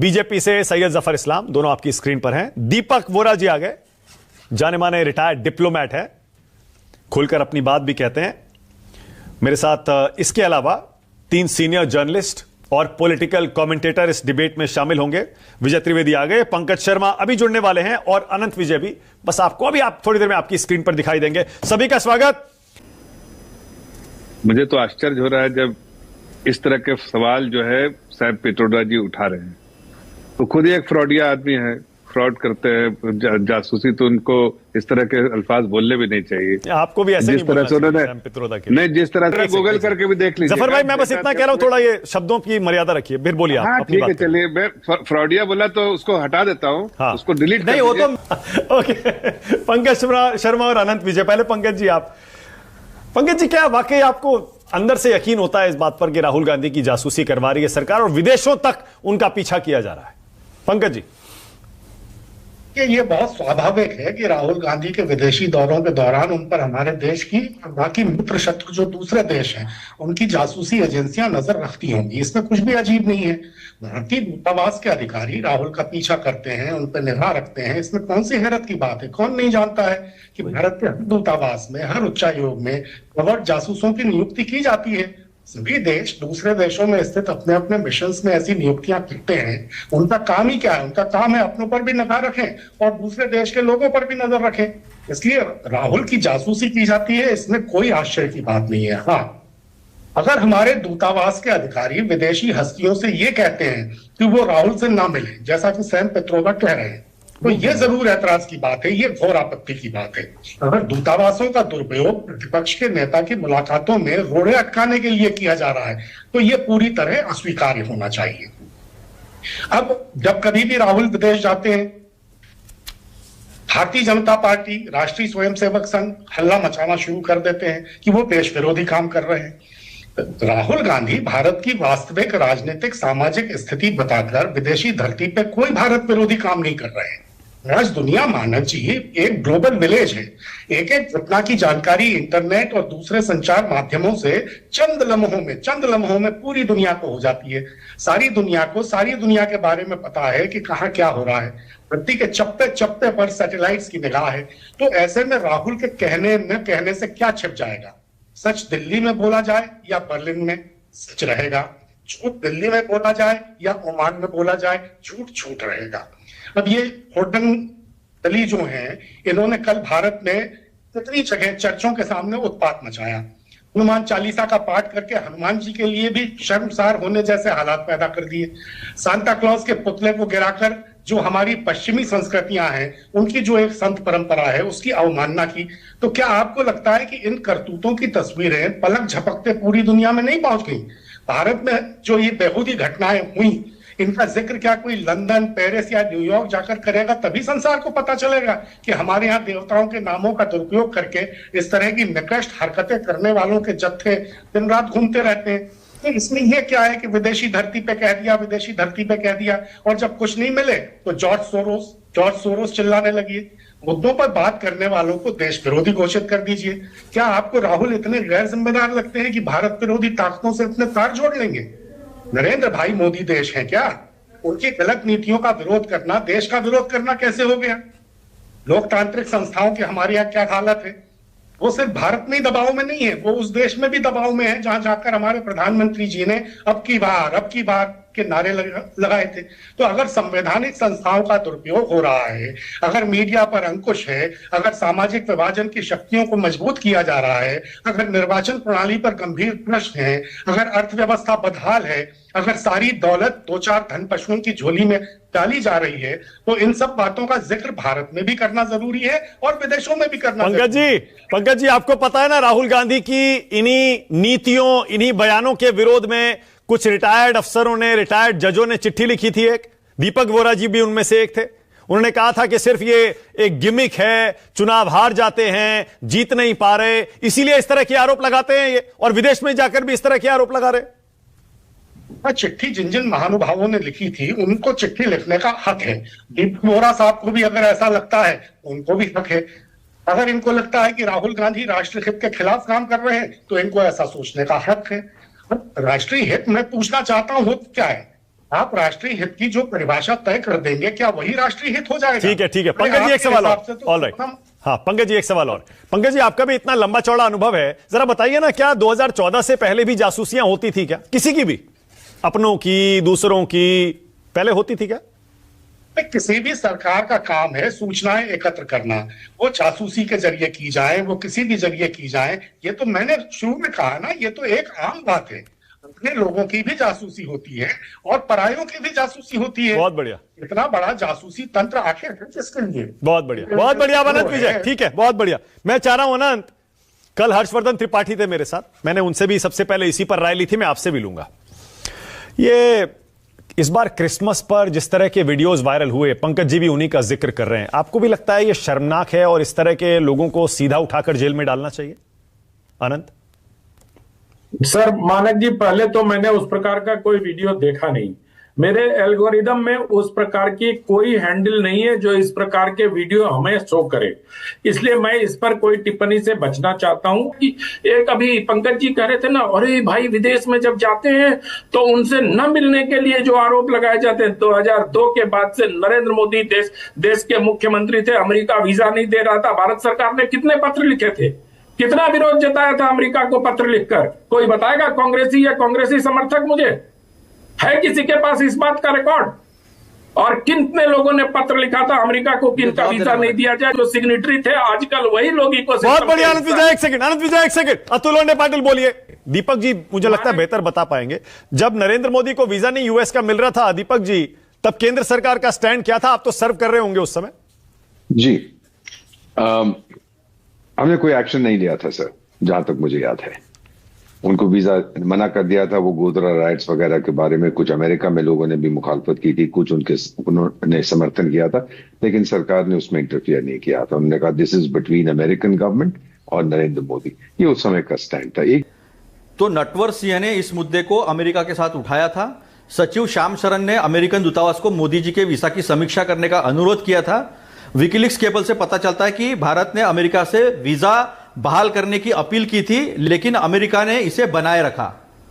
BJP से सैयद जफर इस्लाम दोनों आपकी स्क्रीन पर हैं। दीपक वोरा जी आ गए, जाने माने रिटायर्ड डिप्लोमेट है, खुलकर अपनी बात भी कहते हैं मेरे साथ। इसके अलावा 3 सीनियर जर्नलिस्ट और पॉलिटिकल कमेंटेटर इस डिबेट में शामिल होंगे। विजय त्रिवेदी आ गए, पंकज शर्मा अभी जुड़ने वाले हैं और अनंत विजय भी बस आपको अभी आप थोड़ी देर में आपकी स्क्रीन पर दिखाई देंगे। सभी का स्वागत। मुझे तो आश्चर्य हो रहा है जब इस तरह के सवाल जो है सैम पित्रोदा जी उठा रहे हैं। तो खुद ही एक फ्रॉडिया आदमी है, फ्रॉड करते हैं, जासूसी, तो उनको इस तरह के अल्फाज बोलने भी नहीं चाहिए। आपको भी ऐसे जिस तरह से उन्होंने नहीं, जिस तरह से गूगल करके भी देख लीजिए। जफर भाई, मैं बस इतना कह रहा हूं, थोड़ा ये शब्दों की मर्यादा रखिए, फिर बोलिए आप। हाँ ठीक है, चलिए, मैं फ्रॉडिया बोला तो उसको हटा देता हूँ। हाँ। उसको डिलीट नहीं हो तो ओके। पंकज शर्मा और अनंत विजय, पहले पंकज जी आप। पंकज जी, क्या वाकई आपको अंदर से यकीन होता है इस बात पर कि राहुल गांधी की जासूसी करवा रही है सरकार और विदेशों तक उनका पीछा किया जा रहा है? पंकज जी, कि ये बहुत स्वाभाविक है कि राहुल गांधी के विदेशी दौरों के दौरान उन पर हमारे देश की और बाकी मित्र शत्रु जो दूसरे देश हैं उनकी जासूसी एजेंसियां नजर रखती होंगी। इसमें कुछ भी अजीब नहीं है। भारतीय दूतावास के अधिकारी राहुल का पीछा करते हैं, उन पर निगाह रखते हैं, इसमें कौन सी हैरत की बात है? कौन नहीं जानता है कि भारत के हर दूतावास में, हर उच्चायोग में कवर्ड जासूसों की नियुक्ति की जाती है। सभी देश दूसरे देशों में स्थित अपने अपने मिशंस में ऐसी नियुक्तियां करते हैं। उनका काम ही क्या है? उनका काम है अपनों पर भी नजर रखें और दूसरे देश के लोगों पर भी नजर रखें। इसलिए राहुल की जासूसी की जाती है, इसमें कोई आश्चर्य की बात नहीं है। हाँ, अगर हमारे दूतावास के अधिकारी विदेशी हस्तियों से ये कहते हैं कि वो राहुल से ना मिले, जैसा कि सैम पित्रोदा कह रहे हैं, तो ये जरूर ऐतराज की बात है, ये घोर आपत्ति की बात है। अगर दूतावासों का दुरुपयोग प्रतिपक्ष के नेता की मुलाकातों में रोड़े अटकाने के लिए किया जा रहा है तो ये पूरी तरह अस्वीकार्य होना चाहिए। अब जब कभी भी राहुल विदेश जाते हैं, भारतीय जनता पार्टी, राष्ट्रीय स्वयंसेवक संघ हल्ला मचाना शुरू कर देते हैं कि वो देश विरोधी काम कर रहे हैं। राहुल गांधी भारत की वास्तविक राजनीतिक सामाजिक स्थिति बताकर विदेशी धरती पे कोई भारत विरोधी काम नहीं कर रहे हैं। आज दुनिया मानव जी एक ग्लोबल विलेज है। एक एक घटना की जानकारी इंटरनेट और दूसरे संचार माध्यमों से चंद लम्हों में पूरी दुनिया को हो जाती है। सारी दुनिया को सारी दुनिया के बारे में पता है कि कहाँ क्या हो रहा है। पृथ्वी के चप्पे चप्पे पर सैटेलाइट्स की निगाह है। तो ऐसे में राहुल के कहने न कहने से क्या छिप जाएगा? सच दिल्ली में बोला जाए या बर्लिन में सच रहेगा, झूठ दिल्ली में बोला जाए या ओमान में बोला जाए, झूठ झूठ रहेगा। अब ये होर्डन दली जो हैं, इन्होंने कल भारत में कितनी जगह चर्चों के सामने उत्पात मचाया। हनुमान चालीसा का पाठ करके हनुमान जी के लिए भी शर्मसार होने जैसे हालात पैदा कर दिए। सांता क्लॉज के पुतले को गिराकर जो हमारी पश्चिमी संस्कृतियां हैं, उनकी जो एक संत परंपरा है, उसकी अवमानना की। तो क्या आपको लगता है कि इन करतूतों की तस्वीरें पलक झपकते पूरी दुनिया में नहीं पहुंच गई? भारत में जो ये बेहूदी घटनाएं हुई, इनका जिक्र क्या कोई लंदन, पेरिस या न्यूयॉर्क जाकर करेगा? तभी संसार को पता चलेगा कि हमारे यहाँ देवताओं के नामों का दुरुपयोग करके इस तरह की निकृष्ट हरकतें करने वालों के जत्थे दिन रात घूमते रहते हैं। तो इसमें यह क्या है कि विदेशी धरती पे कह दिया, विदेशी धरती पे कह दिया, और जब कुछ नहीं मिले तो जॉर्ज सोरोस चिल्लाने लगी। मुद्दों पर बात करने वालों को देश विरोधी घोषित कर दीजिए। क्या आपको राहुल इतने गैर जिम्मेदार लगते हैं कि भारत विरोधी ताकतों से इतने तार जोड़ लेंगे? नरेंद्र भाई मोदी देश है क्या? उनकी गलत नीतियों का विरोध करना देश का विरोध करना कैसे हो गया? लोकतांत्रिक संस्थाओं की हमारे यहाँ क्या हालत है? वो सिर्फ भारत में ही दबाव में नहीं है, वो उस देश में भी दबाव में है जहां जाकर हमारे प्रधानमंत्री जी ने अब की बार के नारे लगाए थे। तो अगर संवैधानिक संस्थाओं का दुरुपयोग हो रहा है, अगर मीडिया पर अंकुश है, अगर सामाजिक विभाजन की शक्तियों को मजबूत किया जा रहा है, अगर निर्वाचन प्रणाली पर गंभीर प्रश्न है, अगर अर्थव्यवस्था बदहाल है, अगर सारी दौलत 2-4 धन पशुओं की झोली में डाली जा रही है, तो इन सब बातों का जिक्र भारत में भी करना जरूरी है और विदेशों में भी करना। पंकज जी, आपको पता है ना, राहुल गांधी की इन्हीं नीतियों, इन्हीं बयानों के विरोध में कुछ रिटायर्ड अफसरों ने, रिटायर्ड जजों ने चिट्ठी लिखी थी। एक दीपक वोरा जी भी उनमें से एक थे। उन्होंने कहा था कि सिर्फ ये एक गिमिक है, चुनाव हार जाते हैं, जीत नहीं पा रहे, इसीलिए इस तरह के आरोप लगाते हैं ये, और विदेश में जाकर भी इस तरह के आरोप लगा रहे। चिट्ठी जिन जिन महानुभावों ने लिखी थी उनको चिट्ठी लिखने का हक है। दीपक वोरा साहब को भी अगर ऐसा लगता है उनको भी हक है। अगर इनको लगता है कि राहुल गांधी राष्ट्रीय हित के खिलाफ काम कर रहे हैं तो इनको ऐसा सोचने का हक है। राष्ट्रीय हित मैं पूछना चाहता हूं क्या है? आप राष्ट्रीय हित की जो परिभाषा तय कर देंगे, क्या वही राष्ट्रीय हित हो जाएगा? ठीक है पंकज जी, एक सवाल और। ऑलराइट, हाँ पंकज जी, एक सवाल और। पंकज जी, आपका भी इतना लंबा चौड़ा अनुभव है, जरा बताइए ना, क्या 2014 से पहले भी जासूसियां होती थी क्या? किसी की भी, अपनों की, दूसरों की, पहले होती थी क्या? किसी भी सरकार का काम है सूचनाएं एकत्र करना, वो जासूसी के जरिए की जाए, वो किसी भी जरिए की जाए। ये तो मैंने शुरू में कहा ना, ये तो एक आम बात है। अपने लोगों की भी जासूसी होती है और परायों की भी जासूसी होती है। बहुत बढ़िया। इतना बड़ा जासूसी तंत्र आखिर है किसके लिए? बहुत बढ़िया अनंत विजय, ठीक है, बहुत बढ़िया। मैं चाह रहा हूं अनंत, कल हर्षवर्धन त्रिपाठी थे मेरे साथ, मैंने उनसे भी सबसे पहले इसी पर राय ली थी, मैं आपसे भी लूंगा। ये इस बार क्रिसमस पर जिस तरह के वीडियोस वायरल हुए, पंकज जी भी उन्हीं का जिक्र कर रहे हैं, आपको भी लगता है ये शर्मनाक है और इस तरह के लोगों को सीधा उठाकर जेल में डालना चाहिए? अनंत सर, मानक जी, पहले तो मैंने उस प्रकार का कोई वीडियो देखा नहीं। मेरे एल्गोरिदम में उस प्रकार की कोई हैंडल नहीं है जो इस प्रकार के वीडियो हमें शो करे, इसलिए मैं इस पर कोई टिप्पणी से बचना चाहता हूं। कि एक अभी पंकज जी कह रहे थे ना, अरे भाई विदेश में जब जाते हैं तो उनसे न मिलने के लिए जो आरोप लगाए जाते हैं, 2002 के बाद से नरेंद्र मोदी देश के मुख्यमंत्री थे, अमेरिका वीजा नहीं दे रहा था, भारत सरकार ने कितने पत्र लिखे थे, कितना विरोध जताया था अमेरिका को पत्र लिखकर? कोई बताएगा कांग्रेसी या कांग्रेसी समर्थक मुझे? है किसी के पास इस बात का रिकॉर्ड? और कितने लोगों ने पत्र लिखा था अमेरिका को कि इनका वीजा नहीं दिया जाए, जो सिग्नेटरी थे, आजकल वही लोग ही को। बहुत बढ़िया आनंद विजय, एक सेकंड, अतुल लोंढे पाटिल बोलिए। दीपक जी मुझे लगता है बेहतर बता पाएंगे। जब नरेंद्र मोदी को वीजा नहीं यूएस का मिल रहा था, दीपक जी, तब केंद्र सरकार का स्टैंड क्या था? आप तो सर्व कर रहे होंगे उस समय। जी, हमने कोई एक्शन नहीं लिया था सर, जहां तक मुझे याद है। उनको वीजा मना कर दिया था। वो गोधरा राइट्स वगैरह के बारे में कुछ अमेरिका में लोगों ने भी मुखालफत की थी, कुछ उन्होंने समर्थन किया था, लेकिन सरकार ने उसमें इंटरफियर नहीं किया था। उन्होंने कहा this is between American government और नरेंद्र मोदी। ये उस समय का स्टैंड था। एक तो नटवर सिंह ने इस मुद्दे को अमेरिका के साथ उठाया था। सचिव श्याम शरण ने अमेरिकन दूतावास को मोदी जी के वीसा की समीक्षा करने का अनुरोध किया था। विकीलीक्स केबल से पता चलता है कि भारत ने अमेरिका से वीजा बहाल करने की अपील की थी, लेकिन अमेरिका ने इसे बनाए रखा।